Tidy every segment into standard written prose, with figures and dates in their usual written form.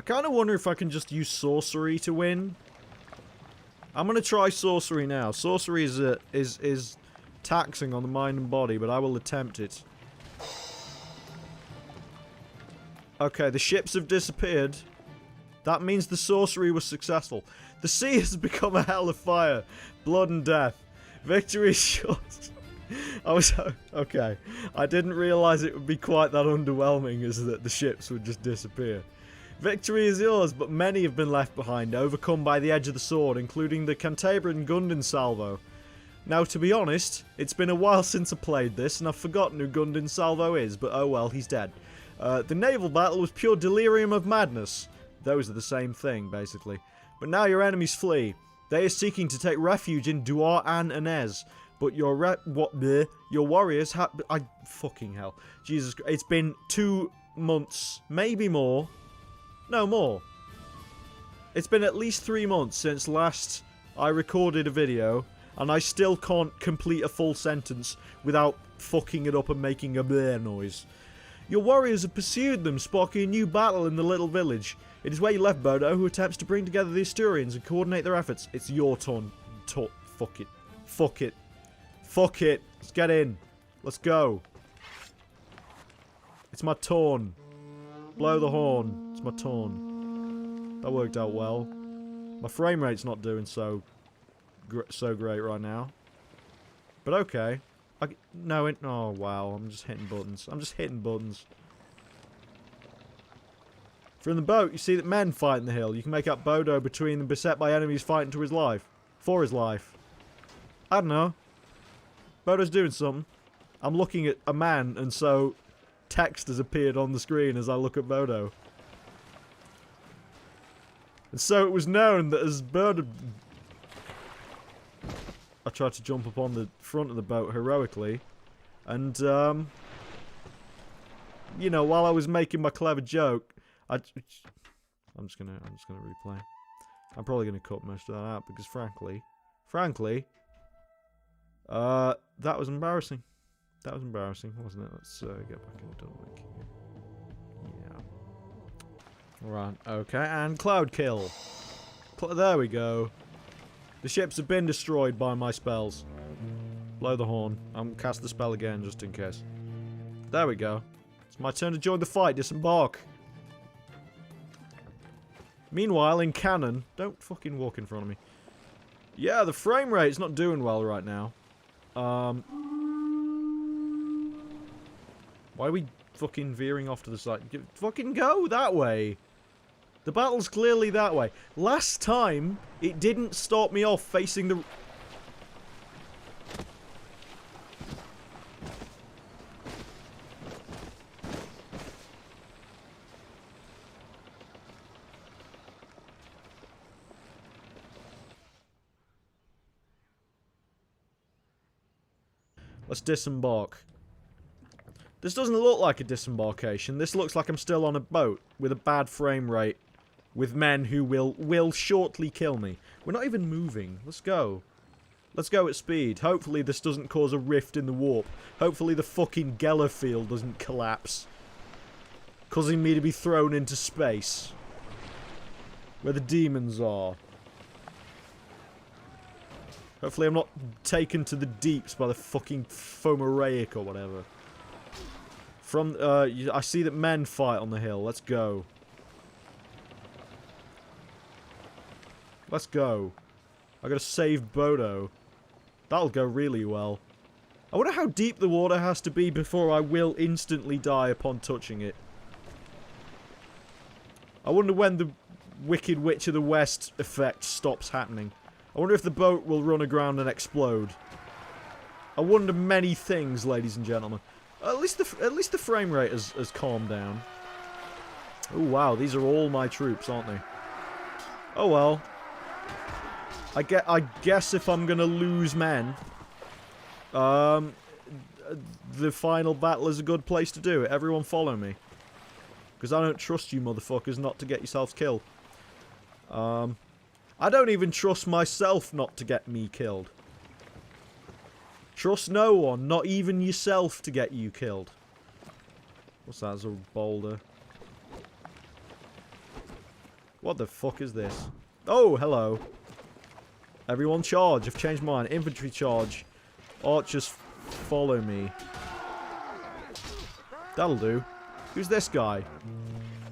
kind of wonder if I can just use sorcery to win. I'm going to try sorcery now. Sorcery is taxing on the mind and body, but I will attempt it. Okay, the ships have disappeared. That means the sorcery was successful. The sea has become a hell of fire. Blood and death. Victory is yours. Okay. I didn't realize it would be quite that underwhelming as that the ships would just disappear. Victory is yours, but many have been left behind, overcome by the edge of the sword, including the Cantabrian Gundin Salvo. Now, to be honest, it's been a while since I played this, and I've forgotten who Gundin Salvo is, but oh well, he's dead. The naval battle was pure delirium of madness. Those are the same thing, basically. But now your enemies flee. They are seeking to take refuge in Duar and Anez. But your warriors have... fucking hell. Jesus Christ. It's been 2 months. Maybe more. No, more. It's been at least 3 months since last I recorded a video. And I still can't complete a full sentence without fucking it up and making a bleh noise. Your warriors have pursued them, sparking a new battle in the little village. It is where you left Bodo, who attempts to bring together the Asturians and coordinate their efforts. It's your turn. Fuck it. Fuck it. Fuck it. Let's get in. Let's go. It's my turn. Blow the horn. It's my turn. That worked out well. My frame rate's not doing so great right now. But okay. Oh wow, I'm just hitting buttons. I'm just hitting buttons. From the boat, you see that men fight in the hill. You can make out Bodo between them, beset by enemies fighting to his life. For his life. I don't know. Bodo's doing something. I'm looking at a man, and so text has appeared on the screen as I look at Bodo. And so it was known that as Bodo... I tried to jump up on the front of the boat heroically. And, you know, while I was making my clever joke, I'm just gonna replay. I'm probably gonna cut most of that out because frankly, that was embarrassing. That was embarrassing, wasn't it? Let's get back into it. Yeah. Right. Okay. And cloud kill. There we go. The ships have been destroyed by my spells. Blow the horn. I'm gonna cast the spell again just in case. There we go. It's my turn to join the fight. Disembark. Meanwhile, in canon... Don't fucking walk in front of me. Yeah, the frame rate's not doing well right now. Why are we fucking veering off to the side? Fucking go that way! The battle's clearly that way. Last time, it didn't stop me off facing the... Let's disembark. This doesn't look like a disembarkation. This looks like I'm still on a boat with a bad frame rate. With men who will shortly kill me. We're not even moving. Let's go. Let's go at speed. Hopefully this doesn't cause a rift in the warp. Hopefully the fucking Geller field doesn't collapse. Causing me to be thrown into space. Where the demons are. Hopefully I'm not taken to the deeps by the fucking Fomeraic or whatever. I see that men fight on the hill. Let's go. Let's go. I gotta save Bodo. That'll go really well. I wonder how deep the water has to be before I will instantly die upon touching it. I wonder when the Wicked Witch of the West effect stops happening. I wonder if the boat will run aground and explode. I wonder many things, ladies and gentlemen. At least the frame rate has calmed down. Oh wow, these are all my troops, aren't they? Oh well. I guess if I'm gonna lose men, the final battle is a good place to do it. Everyone follow me. Because I don't trust you motherfuckers not to get yourselves killed. I don't even trust myself not to get me killed. Trust no one, not even yourself, to get you killed. What's that? It's a boulder. What the fuck is this? Oh, hello. Everyone charge. I've changed mine. Infantry charge. Archers follow me. That'll do. Who's this guy?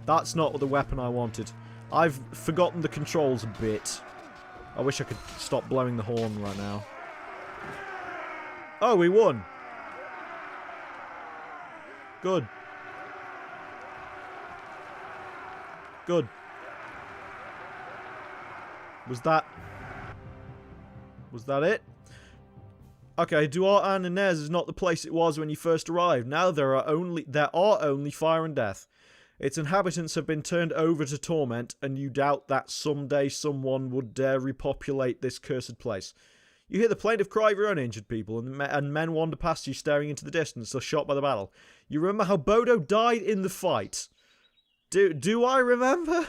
That's not the weapon I wanted. I've forgotten the controls a bit. I wish I could stop blowing the horn right now. Oh, we won. Good. Good. Was that it? Okay, Duart and Inez is not the place it was when you first arrived. Now there are only fire and death. Its inhabitants have been turned over to torment, and you doubt that someday someone would dare repopulate this cursed place. You hear the plaintive cry of your own injured people, and men wander past you staring into the distance or shot by the battle. You remember how Bodo died in the fight. Do I remember?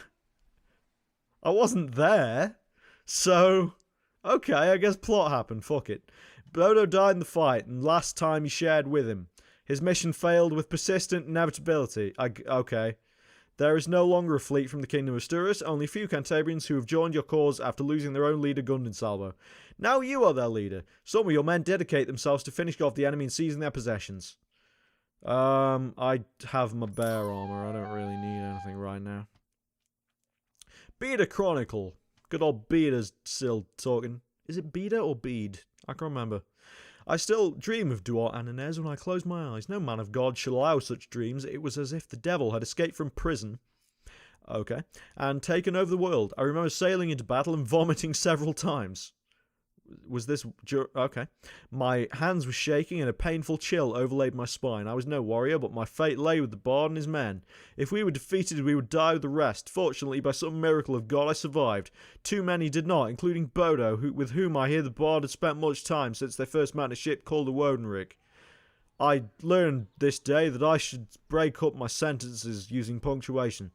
I wasn't there. So, okay, I guess plot happened, fuck it. Bodo died in the fight, and last time you shared with him. His mission failed with persistent inevitability. Okay. There is no longer a fleet from the Kingdom of Sturus, only a few Cantabrians who have joined your cause after losing their own leader Gundinsalvo. Now you are their leader. Some of your men dedicate themselves to finishing off the enemy and seizing their possessions. I have my bear armor. I don't really need anything right now. Beta Chronicle. Good old Beda's still talking. Is it Beda or Bede? I can't remember. I still dream of Duart and Inez when I close my eyes. No man of God shall allow such dreams. It was as if the devil had escaped from prison. Okay. And taken over the world. I remember sailing into battle and vomiting several times. Was this... Okay. My hands were shaking and a painful chill overlaid my spine. I was no warrior, but my fate lay with the bard and his men. If we were defeated, we would die with the rest. Fortunately, by some miracle of God, I survived. Too many did not, including Bodo, with whom I hear the bard had spent much time since they first met a ship called the Wodenrig. I learned this day that I should break up my sentences using punctuation.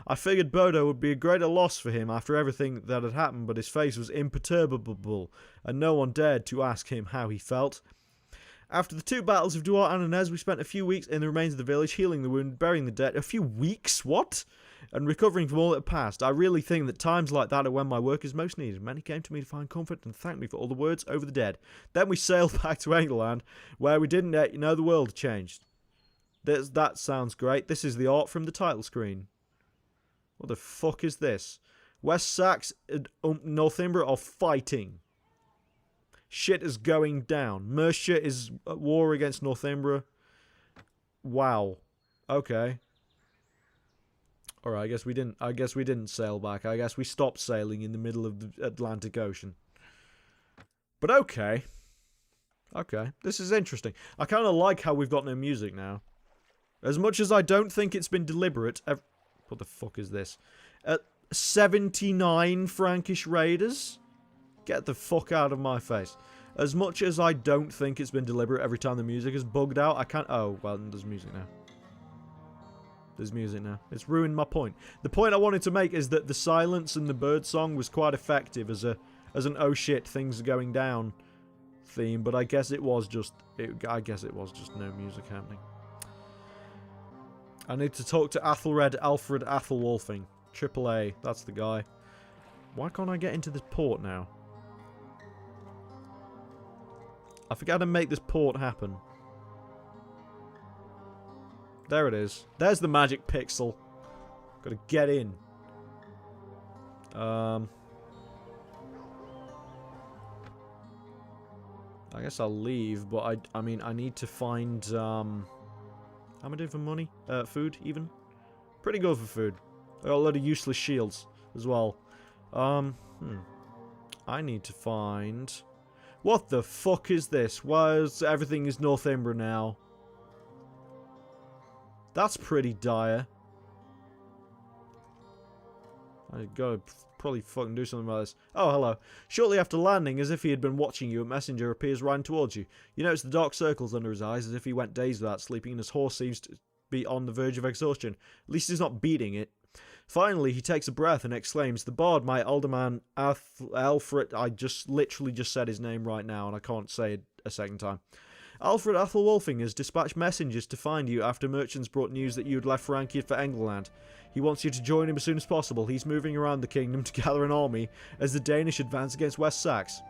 I figured Bodo would be a greater loss for him after everything that had happened, but his face was imperturbable, and no one dared to ask him how he felt. After the two battles of Duart and Inez, we spent a few weeks in the remains of the village, healing the wounded, burying the dead. A few weeks? What? And recovering from all that passed. I really think that times like that are when my work is most needed. Many came to me to find comfort and thank me for all the words over the dead. Then we sailed back to England, where we didn't yet know the world had changed. That sounds great. This is the art from the title screen. What the fuck is this? West Sax and Northumbria are fighting. Shit is going down. Mercia is at war against Northumbria. Wow. Okay. Alright, I guess we didn't sail back. I guess we stopped sailing in the middle of the Atlantic Ocean. But okay. Okay. This is interesting. I kind of like how we've got no music now. As much as I don't think it's been deliberate... What the fuck is this? 79 Frankish raiders? Get the fuck out of my face. As much as I don't think it's been deliberate every time the music is bugged out, I can't... Oh, well, there's music now. There's music now. It's ruined my point. The point I wanted to make is that the silence in the bird song was quite effective as an oh shit, things are going down theme, but I guess it was just... I guess it was just no music happening. I need to talk to Athelred, Alfred Athelwolfing. AAA, that's the guy. Why can't I get into this port now? I forgot to make this port happen. There it is. There's the magic pixel. Gotta get in. I guess I'll leave, but I mean, I need to find, how am I doing for money? Food, even? Pretty good for food. I got a lot of useless shields as well. I need to find... What the fuck is this? Why is everything is Northumbria now? That's pretty dire. I gotta probably fucking do something about this. Oh, hello. Shortly after landing, as if he had been watching you, a messenger appears riding towards you. You notice the dark circles under his eyes, as if he went dazed without sleeping, and his horse seems to be on the verge of exhaustion. At least he's not beating it. Finally, he takes a breath and exclaims, "The bard, my alderman Alfred..." I literally just said his name right now, and I can't say it a second time. Alfred Athelwolfing has dispatched messengers to find you after merchants brought news that you had left Frankfurt for England. He wants you to join him as soon as possible. He's moving around the kingdom to gather an army as the Danish advance against West Saxe.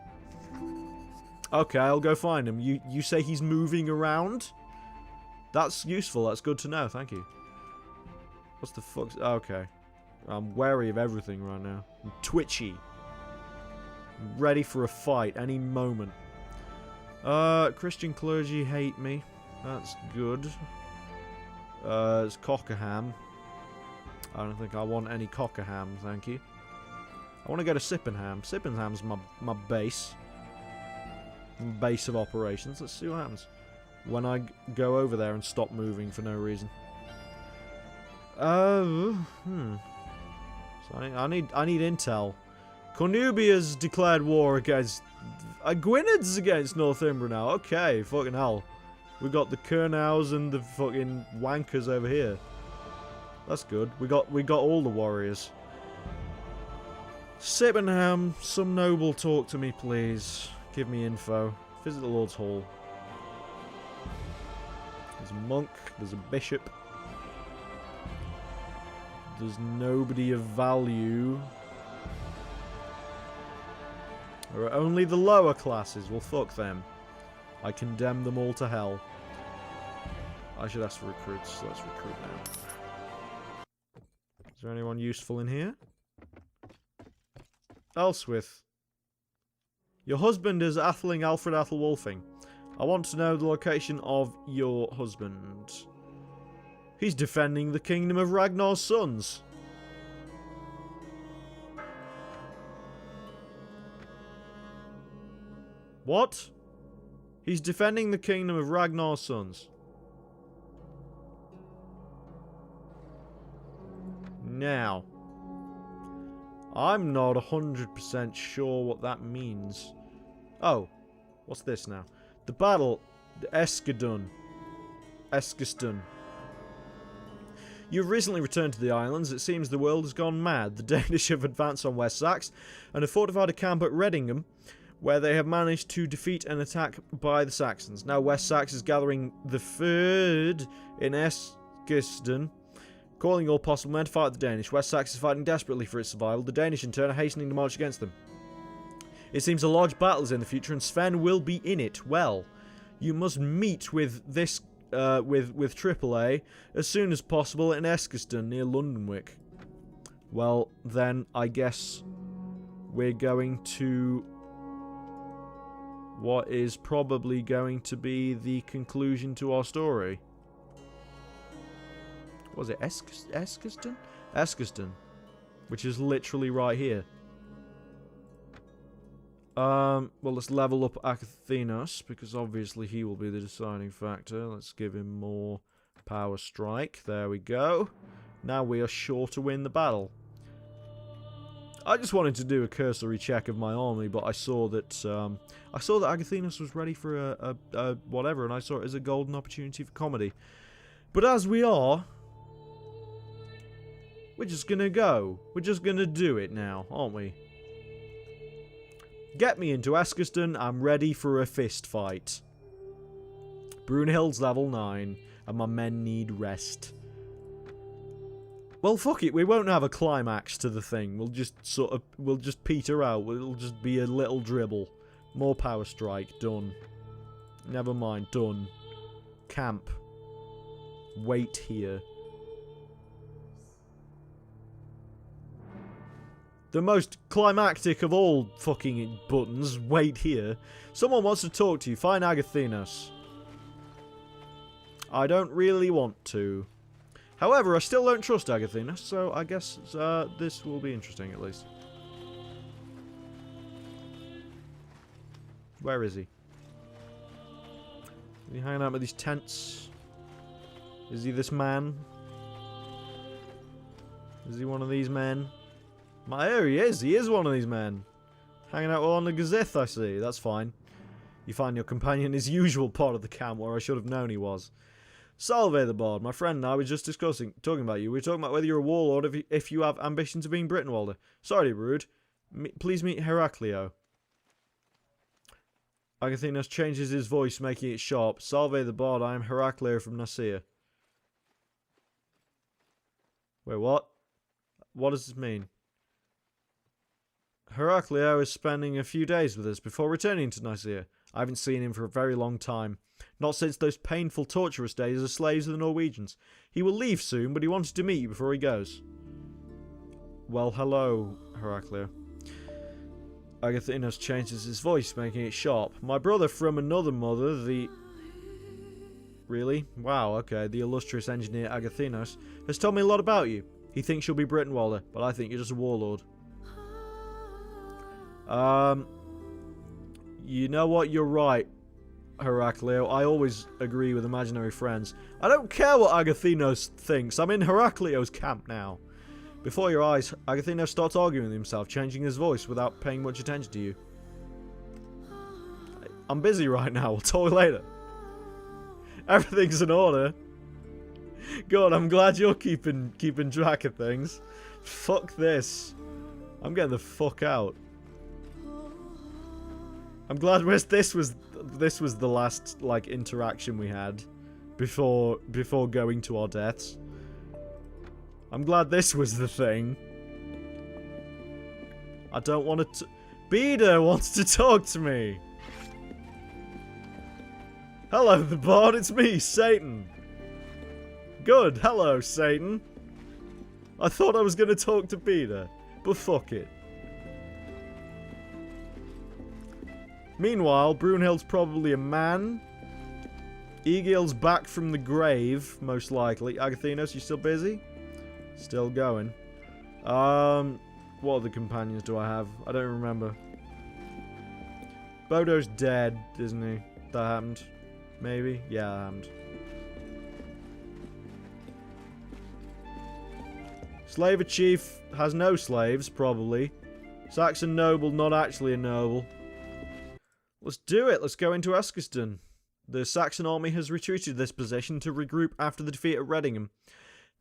Okay, I'll go find him. You say he's moving around? That's useful. That's good to know. Thank you. What's the fuck? Okay. I'm wary of everything right now. I'm twitchy. I'm ready for a fight any moment. Christian clergy hate me. That's good. It's Cockerham. I don't think I want any Cockerham, thank you. I want to go to Sippenham. Sippenham's my base. Base of operations. Let's see what happens when I go over there and stop moving for no reason. So I need intel. Cornubia's declared war against... Gwyned's against Northumbria now. Okay, fucking hell. We got the Kurnows and the fucking wankers over here. That's good. We got all the warriors. Sippenham, some noble talk to me, please. Give me info. Visit the Lord's Hall. There's a monk. There's a bishop. There's nobody of value. There are only the lower classes. Well, fuck them. I condemn them all to hell. I should ask for recruits. Let's recruit now. Is there anyone useful in here? Elswith. Your husband is Atheling Alfred Athelwolfing. I want to know the location of your husband. He's defending the kingdom of Ragnar's sons. What? He's defending the kingdom of Ragnar's sons. Now, I'm not 100% sure what that means. Oh, what's this now? The battle, the Esca'stun. You've recently returned to the islands. It seems the world has gone mad. The Danish have advanced on West Saxe and have fortified a camp at Redingham, where they have managed to defeat an attack by the Saxons. Now West Saxe is gathering the third in Esca'stun, calling all possible men to fight the Danish. West Saxe is fighting desperately for its survival. The Danish, in turn, are hastening to march against them. It seems a large battle is in the future, and Sven will be in it. Well, you must meet with this, with AAA as soon as possible in Esca'stun near Londonwick. Well, then I guess we're going to what is probably going to be the conclusion to our story. Was it Esca'stun? Esca'stun, which is literally right here. Well, let's level up Agathenos, because obviously he will be the deciding factor. Let's give him more power strike. There we go. Now we are sure to win the battle. I just wanted to do a cursory check of my army, but I saw that Agathenos was ready for a whatever, and I saw it as a golden opportunity for comedy. But as we are, we're just gonna go. We're just gonna do it now, aren't we? Get me into Esca'stun. I'm ready for a fist fight. Brunhild's level 9, and my men need rest. Well, fuck it. We won't have a climax to the thing. We'll just we'll just peter out. It'll just be a little dribble. More power strike. Done. Never mind. Done. Camp. Wait here. The most climactic of all fucking buttons. Wait here. Someone wants to talk to you. Find Agathenos. I don't really want to. However, I still don't trust Agathenos, so I guess this will be interesting at least. Where is he? Is he hanging out with these tents? Is he this man? Is he one of these men? Here he is. He is one of these men. Hanging out on the Gazith, I see. That's fine. You find your companion in his usual part of the camp where I should have known he was. Salve the Bard, my friend and I were just talking about you. We were talking about whether you're a warlord or if you have ambitions of being Brittenwalder. Sorry to be rude. Please meet Heraclio. Agathenos changes his voice, making it sharp. Salve the bard, I am Heraclio from Nicaea. Wait, what? What does this mean? Heraclio is spending a few days with us before returning to Nicaea. I haven't seen him for a very long time. Not since those painful, torturous days as slaves of the Norwegians. He will leave soon, but he wanted to meet you before he goes. Well, hello, Heraclio. Agathenos changes his voice, making it sharp. My brother from another mother, the... Really? Wow, okay. The illustrious engineer Agathenos has told me a lot about you. He thinks you'll be Brittenwalder, but I think you're just a warlord. You know what? You're right, Heraclio. I always agree with imaginary friends. I don't care what Agathenos thinks. I'm in Heraclio's camp now. Before your eyes, Agathenos starts arguing with himself, changing his voice without paying much attention to you. I'm busy right now. We'll talk later. Everything's in order. God, I'm glad you're keeping track of things. Fuck this. I'm getting the fuck out. I'm glad this was the last like interaction we had before going to our deaths. I'm glad this was the thing. I don't want to. Beda wants to talk to me. Hello, the bard. It's me, Satan. Good. Hello, Satan. I thought I was going to talk to Beda, but fuck it. Meanwhile, Brunhild's probably a man. Egil's back from the grave, most likely. Agathenos, you still busy? Still going. What other companions do I have? I don't remember. Bodo's dead, isn't he? That happened. Maybe? Yeah, that happened. Slaver chief has no slaves, probably. Saxon noble, not actually a noble. Let's do it. Let's go into Esca'stun. The Saxon army has retreated to this position to regroup after the defeat at Redingham.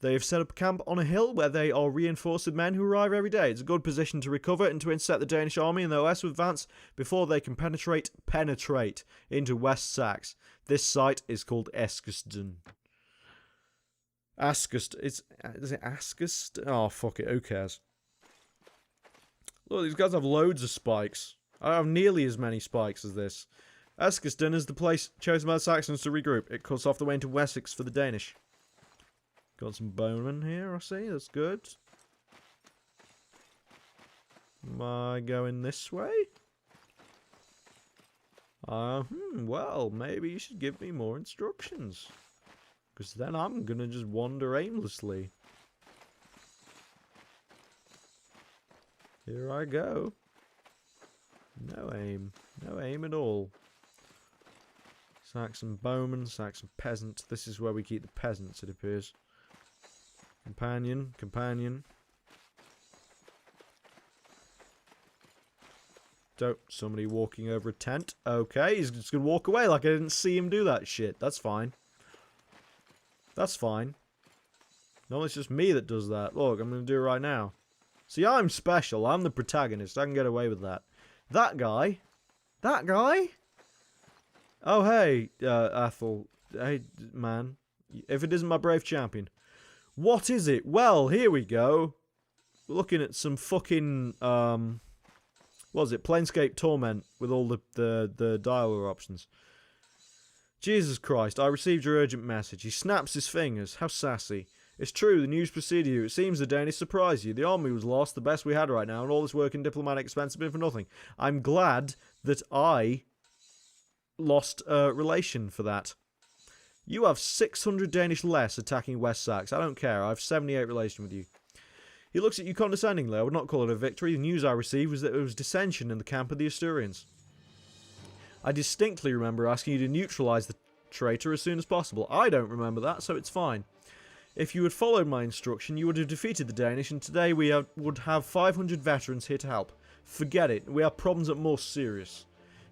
They have set up camp on a hill where they are reinforced with men who arrive every day. It's a good position to recover and to intercept the Danish army in their west advance before they can penetrate into West Sax. This site is called Esca'stun. Esca'stun. Is it Esca'stun? Oh, fuck it. Who cares? Look, these guys have loads of spikes. I have nearly as many spikes as this. Esca'stun is the place chosen by the Saxons to regroup. It cuts off the way into Wessex for the Danish. Got some bowmen here, I see. That's good. Am I going this way? Well, maybe you should give me more instructions. Because then I'm going to just wander aimlessly. Here I go. No aim. No aim at all. Saxon bowman, Saxon peasant. This is where we keep the peasants, it appears. Companion. Somebody walking over a tent. Okay, he's just gonna walk away like I didn't see him do that shit. That's fine. That's fine. No, it's just me that does that. Look, I'm gonna do it right now. See, I'm special. I'm the protagonist. I can get away with that. That guy? That guy? Oh, hey, Athel. Hey, man. If it isn't my brave champion. What is it? Well, here we go. We're looking at some fucking, what was it? Planescape Torment with all the dialogue options. Jesus Christ, I received your urgent message. He snaps his fingers. How sassy. It's true, the news preceded you. It seems the Danish surprised you. The army was lost, the best we had right now, and all this work and diplomatic expense has been for nothing. I'm glad that I lost a relation for that. You have 600 Danish less attacking West Sax. I don't care. I have 78 relation with you. He looks at you condescendingly. I would not call it a victory. The news I received was that there was dissension in the camp of the Asturians. I distinctly remember asking you to neutralise the traitor as soon as possible. I don't remember that, so it's fine. If you had followed my instruction, you would have defeated the Danish, and today we would have 500 veterans here to help. Forget it. We have problems that are more serious.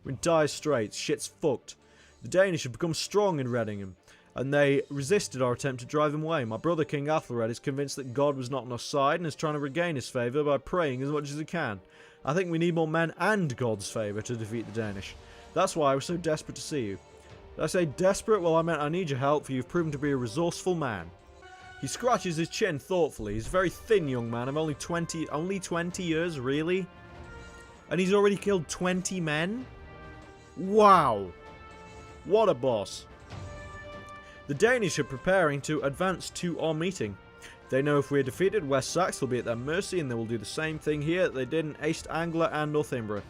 We're in dire straits. Shit's fucked. The Danish have become strong in Redingham, and they resisted our attempt to drive them away. My brother King Athelred is convinced that God was not on our side and is trying to regain his favour by praying as much as he can. I think we need more men and God's favour to defeat the Danish. That's why I was so desperate to see you. Did I say desperate? Well, I meant I need your help, for you've proven to be a resourceful man. He scratches his chin thoughtfully. He's a very thin young man. I'm only 20 years, really? And he's already killed 20 men? Wow. What a boss. The Danish are preparing to advance to our meeting. They know if we're defeated, West Sax will be at their mercy, and they will do the same thing here that they did in East Anglia and Northumbria.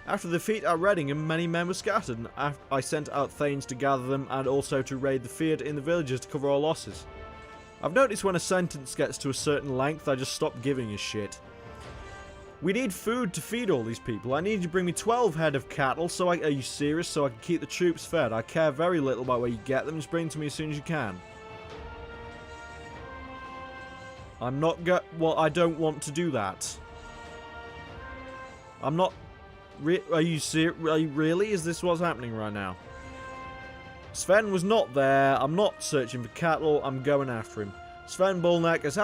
After the defeat at Readingham, many men were scattered, and I sent out thanes to gather them and also to raid the field in the villages to cover our losses. I've noticed when a sentence gets to a certain length, I just stop giving a shit. We need food to feed all these people. I need you to bring me 12 head of cattle, are you serious? So I can keep the troops fed. I care very little about where you get them, just bring them to me as soon as you can. I'm not well, I don't want to do that. I'm not... Are you serious? Are you really? Is this what's happening right now? Sven was not there. I'm not searching for cattle. I'm going after him. Sven Bullneck is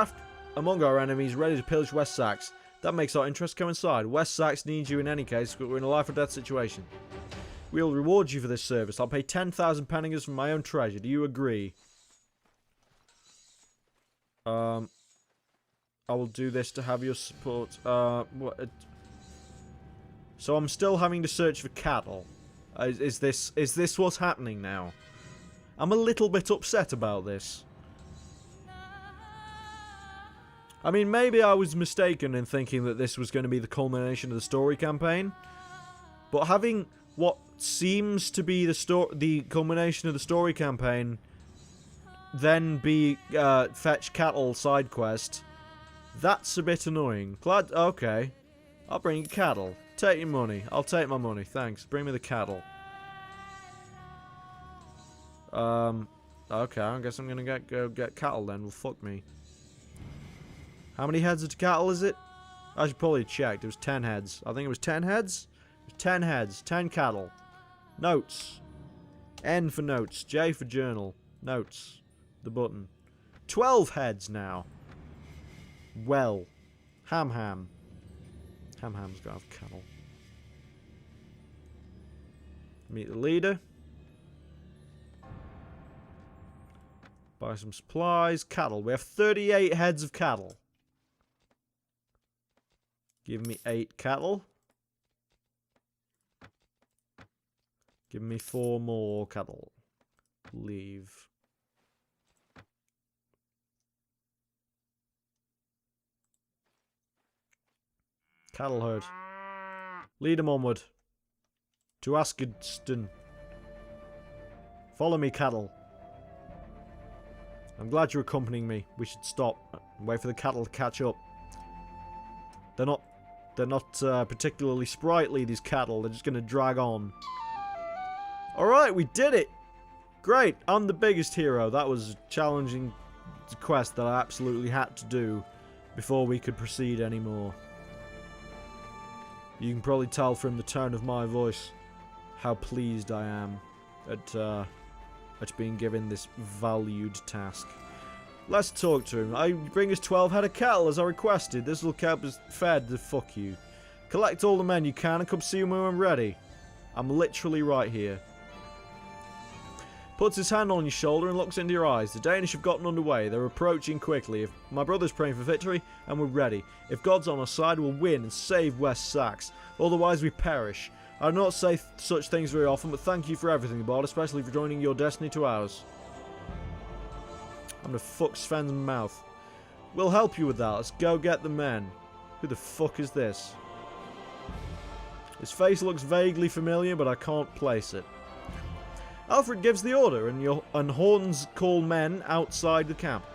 among our enemies, ready to pillage West Sax. That makes our interests coincide. West Sax needs you in any case, but we're in a life or death situation. We'll reward you for this service. I'll pay 10,000 penningers from my own treasure. Do you agree? I will do this to have your support. What? So I'm still having to search for cattle. Is this what's happening now? I'm a little bit upset about this. I mean, maybe I was mistaken in thinking that this was going to be the culmination of the story campaign. But having what seems to be the culmination of the story campaign then be fetch cattle side quest, that's a bit annoying. Glad, okay. I'll bring you cattle. Take your money. I'll take my money. Thanks. Bring me the cattle. Okay, I guess I'm gonna go get cattle then. Well, fuck me. How many heads of cattle is it? I should probably have checked. It was 10 heads. I think it was 10 heads? It was 10 heads. 10 cattle. Notes. N for notes. J for journal. Notes. The button. 12 heads now. Well. Ham's got to have cattle. Meet the leader. Buy some supplies. Cattle. We have 38 heads of cattle. Give me 8 cattle. Give me 4 more cattle. Leave. Cattle herd. Lead them onward. To Esca'stun. Follow me, cattle. I'm glad you're accompanying me. We should stop and wait for the cattle to catch up. They're not particularly sprightly, these cattle. They're just going to drag on. Alright, we did it! Great, I'm the biggest hero. That was a challenging quest that I absolutely had to do before we could proceed anymore. You can probably tell from the tone of my voice how pleased I am at being given this valued task. Let's talk to him. I bring us 12 head of cattle as I requested. This will keep us fed. Fuck you. Collect all the men you can and come see me when I'm ready. I'm literally right here. Puts his hand on your shoulder and looks into your eyes. The Danish have gotten underway. They're approaching quickly. If my brother's praying for victory, and we're ready. If God's on our side, we'll win and save West Sax. Otherwise, we perish. I do not say such things very often, but thank you for everything, Bard, especially for joining your destiny to ours. I'm gonna fuck Sven's mouth. We'll help you with that. Let's go get the men. Who the fuck is this? His face looks vaguely familiar, but I can't place it. Athelred gives the order, and horns call men outside the camp.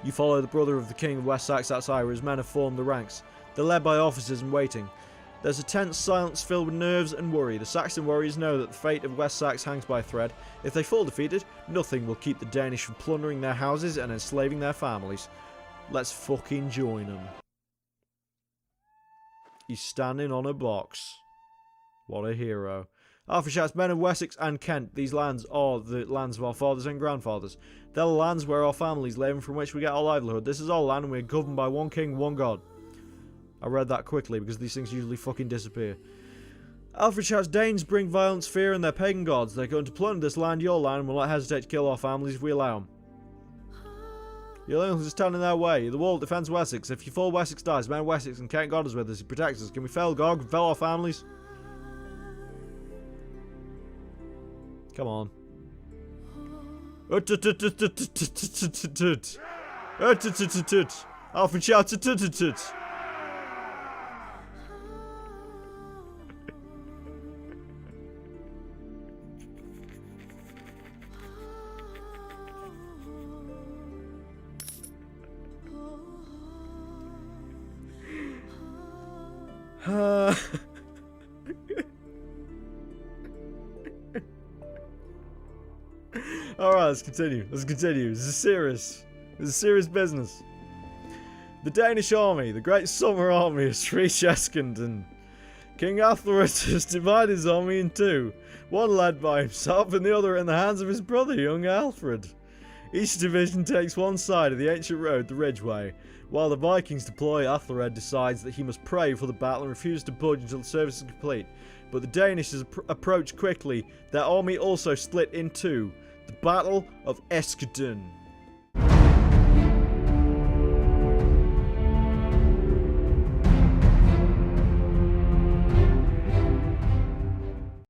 You follow the brother of the king of West Sax outside, where his men have formed the ranks. They're led by officers and waiting. There's a tense silence filled with nerves and worry. The Saxon warriors know that the fate of West Sax hangs by a thread. If they fall defeated, nothing will keep the Danish from plundering their houses and enslaving their families. Let's fucking join them. He's standing on a box. What a hero. Alfred shouts, men of Wessex and Kent, these lands are the lands of our fathers and grandfathers. They're the lands where our families live and from which we get our livelihood. This is our land and we are governed by one king, one God. I read that quickly because these things usually fucking disappear. Alfred shouts, Danes bring violence, fear, and their pagan gods. They're going to plunder this land, your land, and will not hesitate to kill our families if we allow them. You're the only one to stand in their way. The wall defends Wessex. If you fall, Wessex dies. Man Wessex and Kent God is with us. He protects us. Can we fell Gog and fell our families? Come on. Alfred shouts. Alright, let's continue. This is serious. This is serious business. The Danish army, the great summer army, has reached Esca'stun. King Athelred has divided his army in two, one led by himself and the other in the hands of his brother, young Alfred. Each division takes one side of the ancient road, the Ridgeway. While the Vikings deploy, Athelred decides that he must pray for the battle and refuses to budge until the service is complete. But the Danish approach quickly. Their army also split in two. The Battle of Esca'stun.